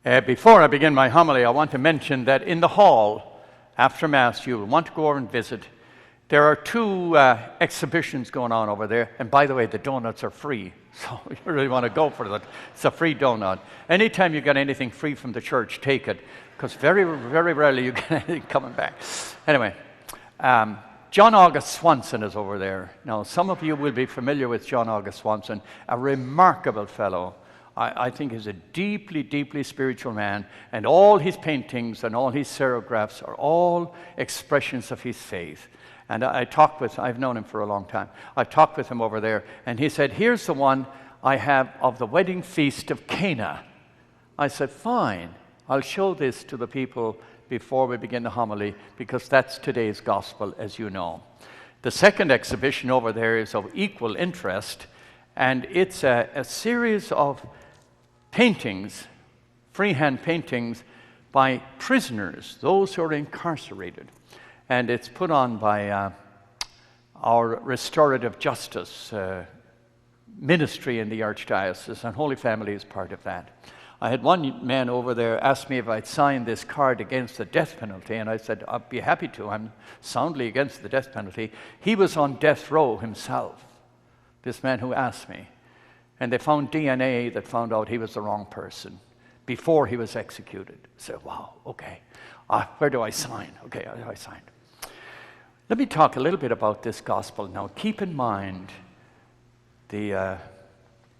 Before I begin my homily, I want to mention that in the hall, after Mass, you'll want to go over and visit. There are two exhibitions going on over there. And by the way, the donuts are free. So you really want to go for that. It's a free donut. Anytime you get anything free from the church, take it. Because very, very rarely you get anything coming back. Anyway, John August Swanson is over there. Now, some of you will be familiar with John August Swanson, a remarkable fellow. I think he's a deeply, deeply spiritual man, and all his paintings and all his serigraphs are all expressions of his faith. And I've known him for a long time. I talked with him over there, and he said, here's the one I have of the wedding feast of Cana. I said, fine, I'll show this to the people before we begin the homily, because that's today's gospel, as you know. The second exhibition over there is of equal interest, and it's a series of paintings, freehand paintings by prisoners, those who are incarcerated. And it's put on by our restorative justice ministry in the Archdiocese, and Holy Family is part of that. I had one man over there ask me if I'd sign this card against the death penalty, and I said, I'd be happy to. I'm soundly against the death penalty. He was on death row himself, this man who asked me. And they found DNA that found out he was the wrong person before he was executed. I said, wow, okay. Where do I sign? Okay, I signed. Let me talk a little bit about this gospel. Now, keep in mind the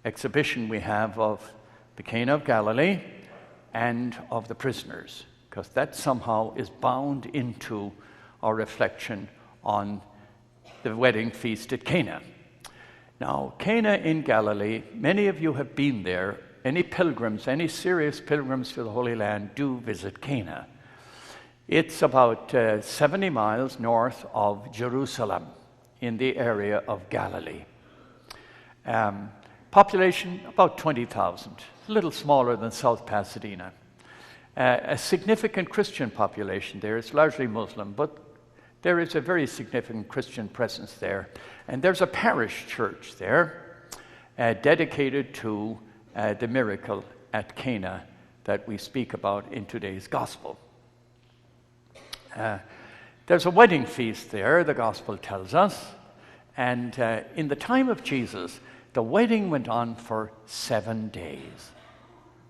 exhibition we have of the Cana of Galilee and of the prisoners, because that somehow is bound into our reflection on the wedding feast at Cana. Now, Cana in Galilee, many of you have been there. Any pilgrims, any serious pilgrims to the Holy Land do visit Cana. It's about 70 miles north of Jerusalem in the area of Galilee. Population, about 20,000, a little smaller than South Pasadena. A significant Christian population there. It's largely Muslim, but there is a very significant Christian presence there. And there's a parish church there dedicated to the miracle at Cana that we speak about in today's gospel. There's a wedding feast there, the gospel tells us. And in the time of Jesus, the wedding went on for 7 days.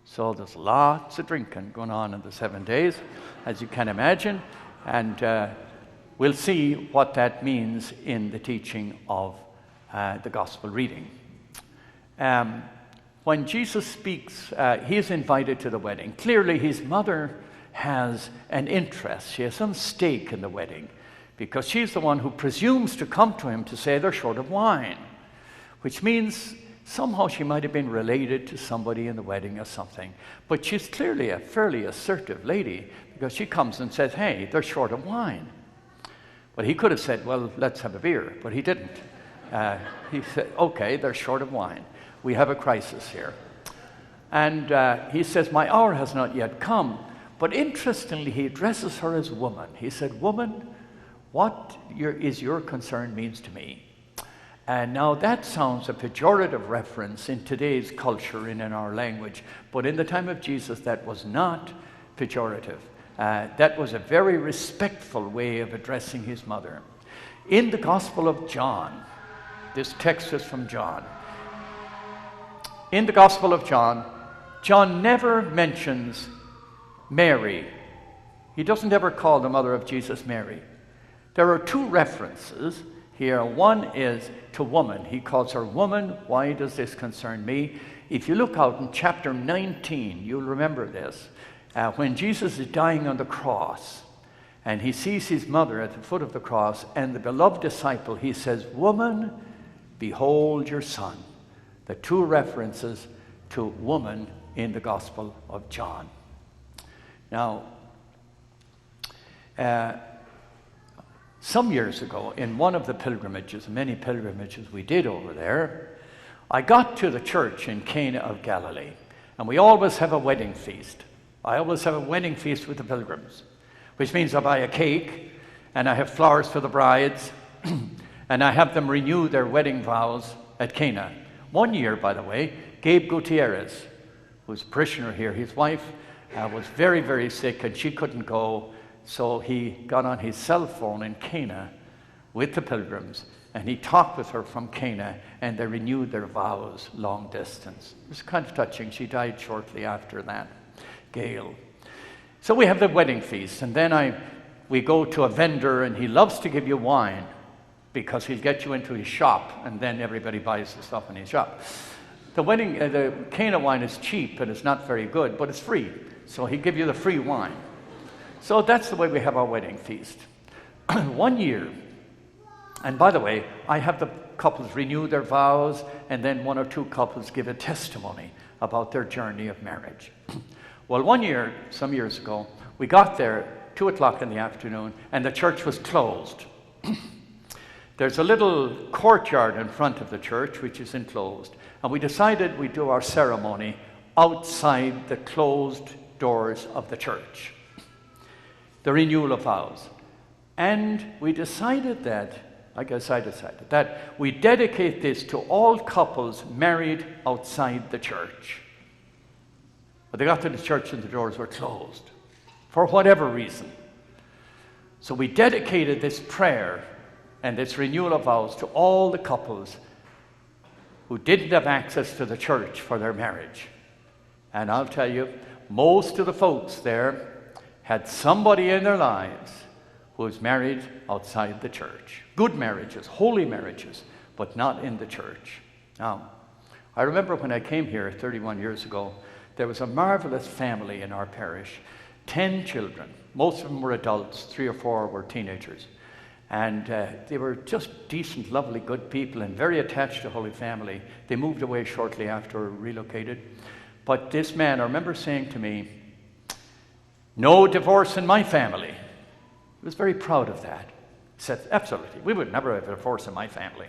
So there's lots of drinking going on in the 7 days, as you can imagine. And we'll see what that means in the teaching of the gospel reading. When Jesus speaks, he is invited to the wedding. Clearly, his mother has an interest. She has some stake in the wedding, because she's the one who presumes to come to him to say they're short of wine, which means somehow she might have been related to somebody in the wedding or something. But she's clearly a fairly assertive lady, because she comes and says, hey, they're short of wine. But he could have said, well, let's have a beer, but he didn't. He said, okay, they're short of wine. We have a crisis here. And he says, my hour has not yet come. But interestingly, he addresses her as woman. He said, woman, what is your concern means to me. And now that sounds a pejorative reference in today's culture and in our language. But in the time of Jesus, that was not pejorative. That was a very respectful way of addressing his mother. In the Gospel of John, this text is from John. In the Gospel of John, John never mentions Mary. He doesn't ever call the mother of Jesus Mary. There are two references here. One is to woman. He calls her woman. Why does this concern me? If you look out in chapter 19, you'll remember this. When Jesus is dying on the cross, and he sees his mother at the foot of the cross, and the beloved disciple, he says, woman, behold your son. The two references to woman in the Gospel of John. Now, some years ago, in one of the pilgrimages, many pilgrimages we did over there, I got to the church in Cana of Galilee, and we always have a wedding feast. I always have a wedding feast with the pilgrims, which means I buy a cake, and I have flowers for the brides, and I have them renew their wedding vows at Cana. One year, by the way, Gabe Gutierrez, who's a parishioner here, his wife was very, very sick, and she couldn't go. So he got on his cell phone in Cana with the pilgrims, and he talked with her from Cana, and they renewed their vows long distance. It was kind of touching. She died shortly after that, Gail. So we have the wedding feast, and then we go to a vendor, and he loves to give you wine because he'll get you into his shop, and then everybody buys the stuff in his shop. The Cana wine is cheap, and it's not very good, but it's free. So he'll give you the free wine. So that's the way we have our wedding feast. 1 year. And by the way, I have the couples renew their vows, and then 1 or 2 couples give a testimony about their journey of marriage. Well, 1 year, some years ago, we got there 2 o'clock in the afternoon, and the church was closed. There's a little courtyard in front of the church which is enclosed, and we decided we'd do our ceremony outside the closed doors of the church, the renewal of vows. And we decided that we dedicate this to all couples married outside the church. But they got to the church and the doors were closed for whatever reason. So we dedicated this prayer and this renewal of vows to all the couples who didn't have access to the church for their marriage. And I'll tell you, most of the folks there had somebody in their lives who was married outside the church. Good marriages, holy marriages, but not in the church. Now, I remember when I came here 31 years ago, there was a marvelous family in our parish, 10 children. Most of them were adults, 3 or 4 were teenagers. And they were just decent, lovely, good people and very attached to Holy Family. They moved away shortly after relocated. But this man, I remember saying to me, "No divorce in my family." He was very proud of that. He said, "Absolutely, we would never have a divorce in my family."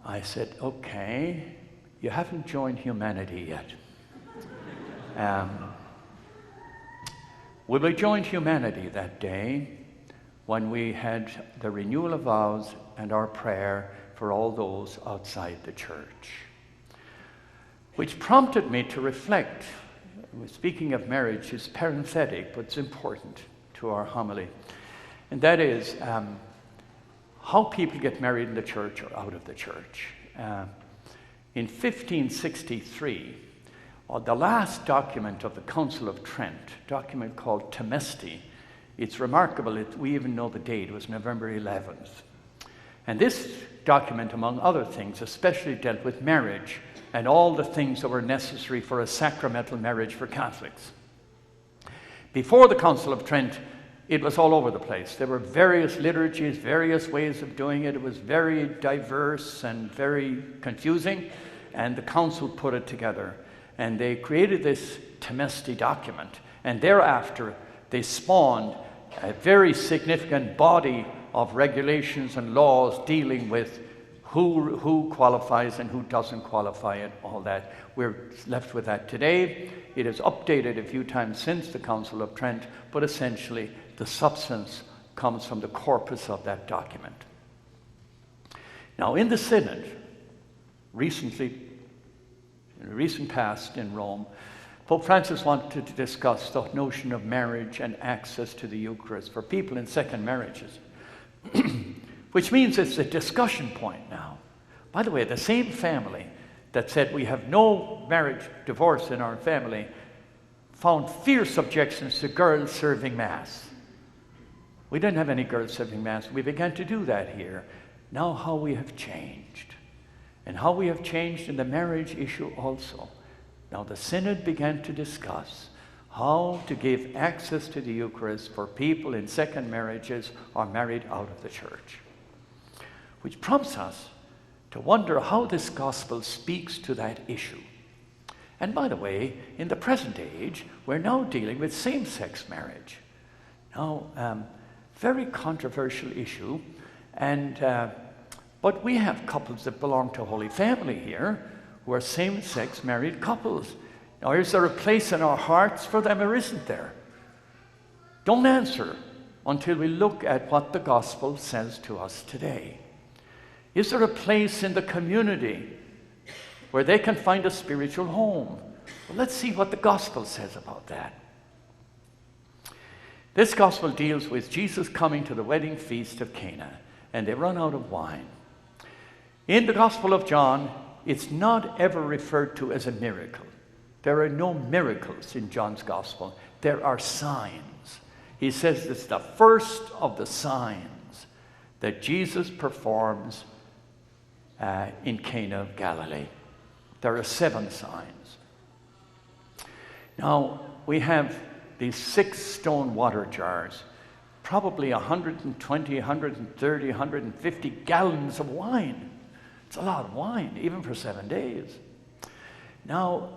I said, "Okay, you haven't joined humanity yet." Well, we joined humanity that day when we had the renewal of vows and our prayer for all those outside the church, which prompted me to reflect. Speaking of marriage is parenthetic, but it's important to our homily, and that is how people get married in the church or out of the church. In 1563, the last document of the Council of Trent, a document called Temesti, it's remarkable, we even know the date, it was November 11th. And this document, among other things, especially dealt with marriage and all the things that were necessary for a sacramental marriage for Catholics. Before the Council of Trent, it was all over the place. There were various liturgies, various ways of doing it. It was very diverse and very confusing, and the Council put it together. And they created this Temesti document, and thereafter they spawned a very significant body of regulations and laws dealing with who qualifies and who doesn't qualify and all that. We're left with that today. It is updated a few times since the Council of Trent, but essentially the substance comes from the corpus of that document. Now, in the Synod, in the recent past in Rome, Pope Francis wanted to discuss the notion of marriage and access to the Eucharist for people in second marriages, which means it's a discussion point now. By the way, the same family that said we have no marriage divorce in our family found fierce objections to girls serving Mass. We didn't have any girls serving Mass. We began to do that here. Now how we have changed. And how we have changed in the marriage issue also. Now the Synod began to discuss how to give access to the Eucharist for people in second marriages or married out of the church, which prompts us to wonder how this gospel speaks to that issue. And by the way, in the present age, we're now dealing with same-sex marriage. Now, very controversial issue, but we have couples that belong to Holy Family here who are same-sex married couples. Now, is there a place in our hearts for them or isn't there? Don't answer until we look at what the gospel says to us today. Is there a place in the community where they can find a spiritual home, Well, let's see what the gospel says about that. This gospel deals with Jesus coming to the wedding feast of Cana, and they run out of wine. In the Gospel of John, it's not ever referred to as a miracle. There are no miracles in John's gospel. There are signs. He says it's the first of the signs that Jesus performs in Cana of Galilee. There are 7 signs. Now, we have these 6 stone water jars, probably 120, 130, 150 gallons of wine. It's a lot of wine, even for 7 days. Now,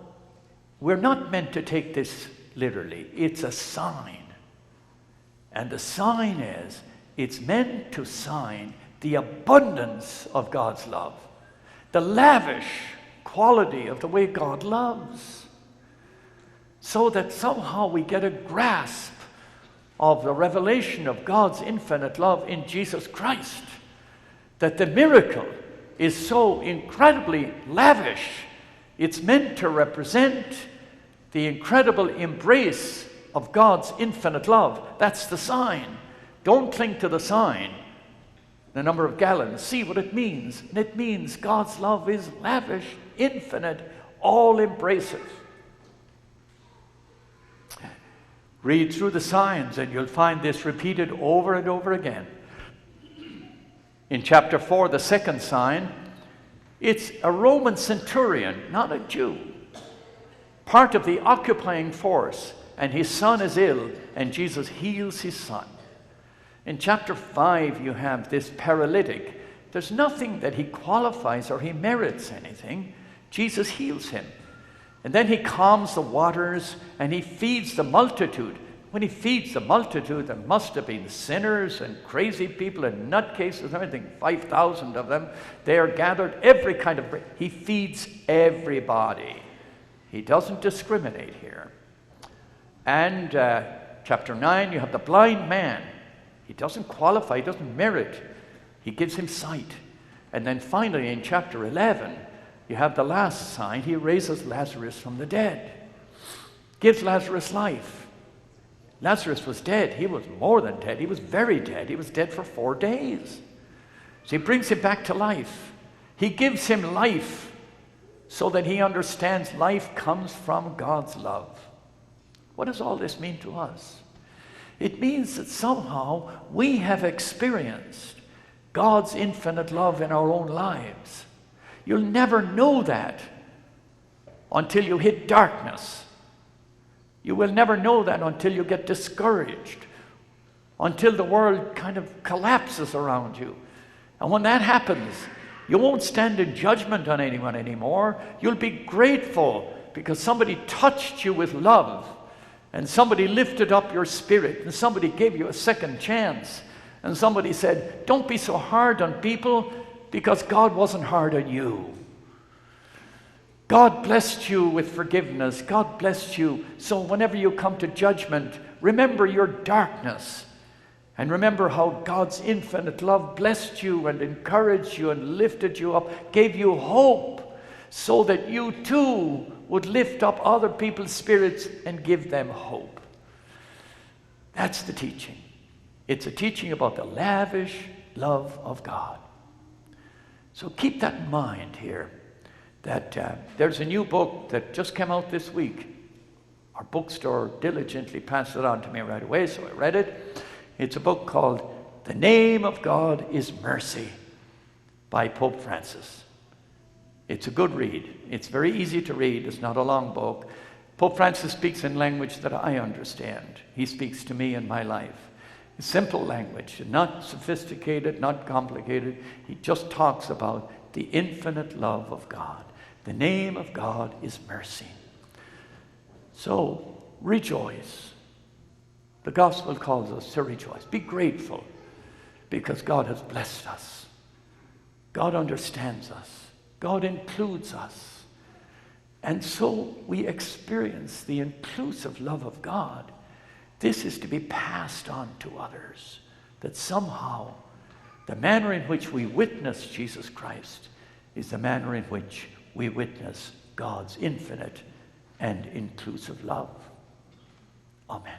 we're not meant to take this literally. It's a sign. And the sign is, it's meant to sign the abundance of God's love, the lavish quality of the way God loves, so that somehow we get a grasp of the revelation of God's infinite love in Jesus Christ, that the miracle is so incredibly lavish. It's meant to represent the incredible embrace of God's infinite love. That's the sign. Don't cling to the sign, the number of gallons. See what it means. And it means God's love is lavish, infinite, all-embracive. Read through the signs and you'll find this repeated over and over again. In chapter 4, the second sign, it's a Roman centurion, not a Jew, part of the occupying force, and his son is ill, and Jesus heals his son. In chapter 5, you have this paralytic. There's nothing that he qualifies or he merits anything. Jesus heals him. And then he calms the waters and he feeds the multitude. When he feeds the multitude, there must have been sinners and crazy people and nutcases and everything, 5,000 of them. They are gathered, every kind of... He feeds everybody. He doesn't discriminate here. And chapter 9, you have the blind man. He doesn't qualify, he doesn't merit. He gives him sight. And then finally in chapter 11, you have the last sign. He raises Lazarus from the dead. Gives Lazarus life. Lazarus was dead. He was more than dead. He was very dead. He was dead for 4 days. So he brings him back to life. He gives him life so that he understands life comes from God's love. What does all this mean to us? It means that somehow we have experienced God's infinite love in our own lives. You'll never know that until you hit darkness. You will never know that until you get discouraged, until the world kind of collapses around you. And when that happens, you won't stand in judgment on anyone anymore. You'll be grateful because somebody touched you with love, and somebody lifted up your spirit, and somebody gave you a second chance, and somebody said, don't be so hard on people, because God wasn't hard on you. God blessed you with forgiveness. God blessed you. So whenever you come to judgment, remember your darkness. And remember how God's infinite love blessed you and encouraged you and lifted you up, gave you hope, so that you too would lift up other people's spirits and give them hope. That's the teaching. It's a teaching about the lavish love of God. So keep that in mind here, that there's a new book that just came out this week. Our bookstore diligently passed it on to me right away, so I read it. It's a book called The Name of God is Mercy by Pope Francis. It's a good read. It's very easy to read. It's not a long book. Pope Francis speaks in language that I understand. He speaks to me in my life. Simple language, not sophisticated, not complicated. He just talks about the infinite love of God. The name of God is mercy. So, rejoice. The gospel calls us to rejoice. Be grateful because God has blessed us. God understands us. God includes us. And so we experience the inclusive love of God. This is to be passed on to others, that somehow the manner in which we witness Jesus Christ is the manner in which we witness God's infinite and inclusive love. Amen.